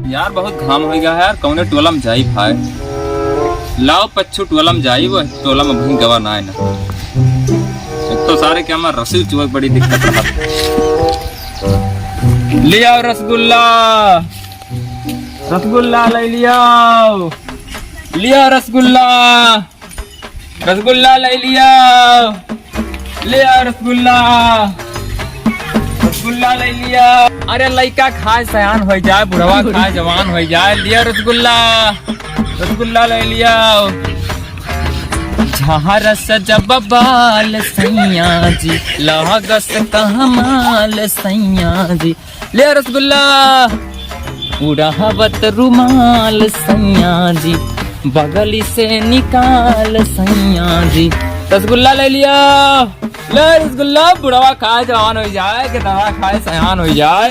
यार बहुत घाम हो गया है यार, कौने टोला में जाई भाई। लाओ पच्छू टोला में जाई, वो टोला में भूं गवा ना है ना। एक तो सारे क्या हमारे रसीद चुवक बड़ी दिक्कत रहा। ले आओ रसगुल्ला, रसगुल्ला ले लियाओ, लिया रसगुल्ला, रसगुल्ला ले लियाओ, ले आओ रसगुल्ला, रसगुल्ला ले लिया। अरे लड़का खाए सयान हो जाए, बुढ़वा खाए जवान हो जाए, लिया रसगुल्ला, रसगुल्ला ले लिया। जहाँ रस जब बाल सैया जी, लागस कमाल सैया जी, लिया रसगुल्ला। उड़ावत रुमाल सैया जी, बगली से निकाल सैया जी, रसगुल्ला ले लिया। ले रसगुल्ला, बुढ़वा खाए जवान हो जाए, कि दवा खाए सयान हो जाए।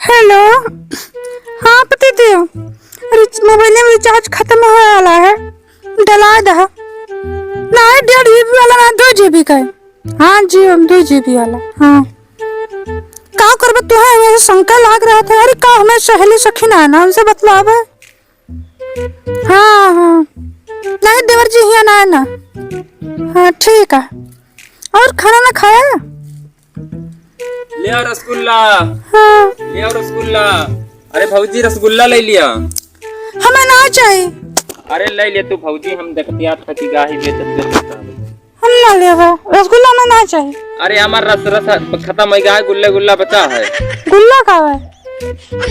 हेलो, हाँ पति देव, मोबाइल में रिचार्ज खत्म हो वाला है, डला दहा ना 1.5 GB वाला ना 2 GB का है। हाँ जी, 2 GB वाला। हाँ का करब तू है, मेरे शंका लाग रहा था। अरे का हमें सहेली सखी ना नाम से बतलाव है। हाँ हाँ नहीं देवर जी हिया ना है ना। हाँ ठीक है, और खाना ना खाया? लिया रसगुल्ला, हाँ लिया रसगुल्ला। अरे भौजी रसगुल्ला ले लिया। हमें ना चाहिए। अरे ले लिया तू भौजी, हम देखतिया थकी गाही बेचत। हम ना लेगा रसगुल्ला, हमें ना चाहिए। अरे हमार रस खत्म हो गया है, गुल्ले गुल्ला बचा है। गुल्ला का है?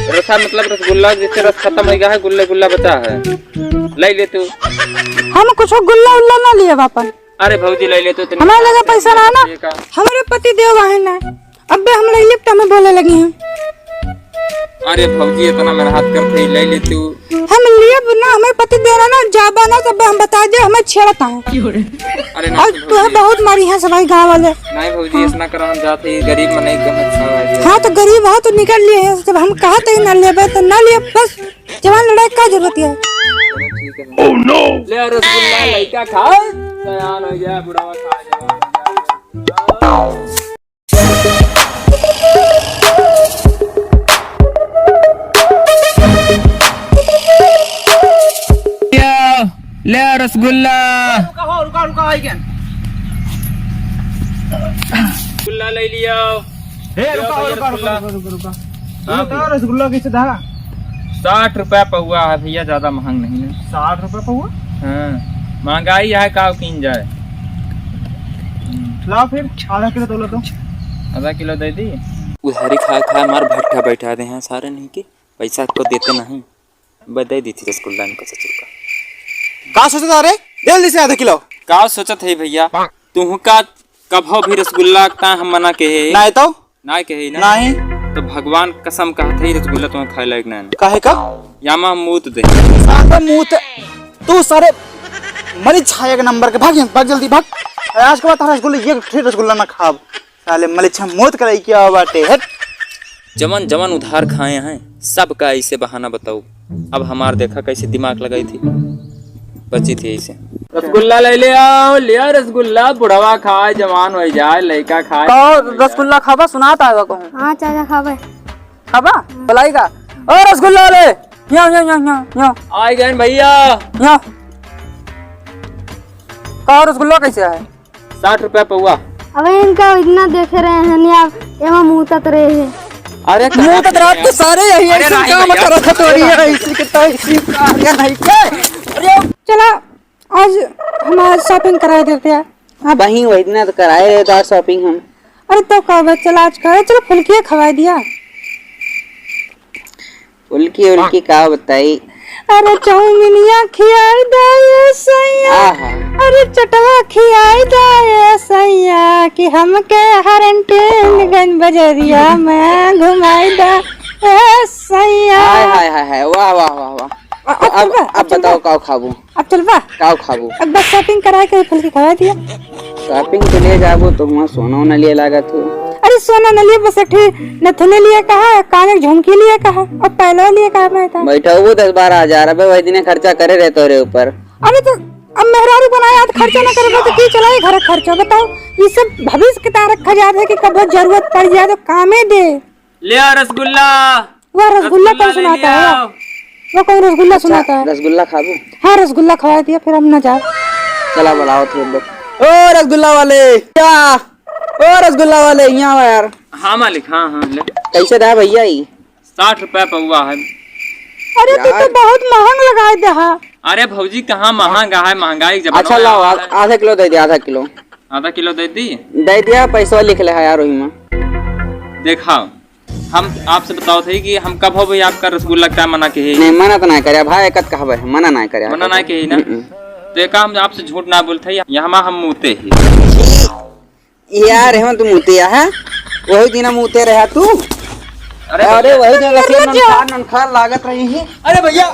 रसा मतलब रसगुल्ला, जिससे रस खत्म हो गया है, गुल्ले गुल्ला बचा है। ले ले तू। हम कुछ गुल्ला उल्ला ना लिए वापस। अरे भौजी ले ले तू। हमारे लगा पैसा ना ना, हमारे पति देव है ना। अब हम ले लिफ्ट में बोले लगी हैं। अरे भौजी इतना मेरा हाथ करते ही ले ले तू। हम लिए ना, हमें पति देना ना जाबा ना, तब हम बता दे हमें छेड़ता है। अरे ना और तू है बहुत मारी है सभी गाँव वाले। नहीं भौजी ऐसा करो, हम जाते ही गरीब में नहीं गम अच्छा है। हाँ तो गरीब हो तो निकल लिए है, जब हम कहा थे ना ले तो ना लिए, बस जवान लड़ाई का जरूरत है। ओह नो, ले रसगुल्ला, लड़का खाए सयान हो जाए, बुढ़ावा खाए जवान हो जाए। ले रसगुल्ला, रुका आई क्या? रसगुल्ला ले लिया। रुका रसगुल्ला कैसे था? 60 रुपया पौआ है भैया, ज्यादा महंग नहीं है। 60 रुपए पौआ? हाँ महंगाई है, का कीन जाए। लाओ फिर आधा किलो तोलो तो। आधा किलो दे दी। उधारी खा खा मार भट्ठा बैठा दे हैं सारे, नहीं के पैसा को देते नहीं। बदे दी थी रसगुल्ला इनका सचुर का। का सोचता रे? दे जल्दी आधा किलो। का सोचत है भैया, तू का कभो भी रसगुल्ला का हम मना के है नहीं तो ना कहे ना। नहीं तो भगवान कसम कहते ही रसगुल्ला तुम्हें खाए लायक ना। काहे का? यामा मूत दे सारे मुंह तू सारे मरी छाया के नंबर के, भाग जल्दी भाग। आज के बाद तारा रसगुल्ला ये रसगुल्ला ना खाब, साले मलिच्छा मौत कराई क्या बाटे है। जमन जमन उधार खाए हैं, सबका ऐसे बहाना बताओ। अब हमार देखा कैसे दिमाग लगाई थी, बची थी ऐसे। रसगुल्ला ले ले आओ, लिया रसगुल्ला, बुढ़वा खाए जवान हो जाए, लड़का खाए। रसगुल्ला खाबा सुनाता है कहूँ। हाँ चाचा खाबे खाबा भलाई का। ओ रसगुल्ला ले, यहाँ आए गए भैया। यहाँ का रसगुल्ला कैसे है? 60 रुपया पौआ। अबे इनका इतना देख रहे हैं नहीं, आप एवं मुँह तत रहे हैं। अरे मुँह तक रात को सारे यही अरे ऐसे नहीं काम भैया। कर रखा तो रही है, इसी के तो इसी कार्य नहीं के। अरे चला आज हम आज शॉपिंग करा देते हैं। अब वही इतना तो कराए रहे था शॉपिंग हम। अरे तो कब चला आज करे, चलो फुल्की खवा दिया। उल्की का बताई। अरे चाउमीनिया खियाई दाए सैया, आहा अरे चटवा खियाई दाए सैया, कि हमके हरंटेनगंज बजरिया में घुमाई दा ए सैया। हाय वाह वाह वाह वाह। अब बताओ काव खाबू? अब चलवा काव खाबू? अब बस शॉपिंग करा के फुल्की खवा दिया। शॉपिंग के लिए जाबो तो वहाँ सोना न लिए लागत हो। अरे सोना न लिए, बस नथुने लिए कहा, कान में झुमकी लिए कहा, और पहले लिए कहा मैं था। बैठा वो 10-12 हजार अब वही दिन खर्चा करे रहे तोरे ऊपर। अरे तो अब मेहरारू बनाया तो खर्चा न करेगा तो की चलाए घर खर्चा? बताओ, ये सब भविष्य के तार रखा जाता है कि कब जरूरत पड़ जाए तो कामे दे। ले आओ रसगुल्ला। वो रसगुल्ला कौन ले सुनाता है? आओ। वो कौन रसगुल्ला सुनाता है? रसगुल्ला खाबू? हाँ रसगुल्ला खवा दिया, फिर हम ना जाए। चला बुलाओ थे लोग। ओ रसगुल्ला वाले क्या? ओ रसगुल्ला वाले यहाँ आओ यार। हाँ मालिक, हाँ हाँ ले। कैसे रहा भैया ये? 60 रुपया पौवा है। अरे तू तो बहुत महंग लगाए दे। अरे भौजी कहाँ महंगा है, महंगाई जब अच्छा लाओ आधा किलो दे दिया, आधा किलो आधा किलो दे दी। दे दिया, पैसा लिख ले है यार वही में। देखा हम आपसे बताओ थे कि हम कब हो भाई आपका रसगुल्ला क्या मना के है? नहीं मना तो नहीं करे भाई, एक कहबे मना नहीं करे, मना नहीं के ही ना। तो एक हम आपसे झूठ ना बोलते यहाँ हम मुते ही यार हम तुम मुते है वही दिन मुते रहा तू। अरे वही दिन रखिए ननखार लागत रही है। अरे भैया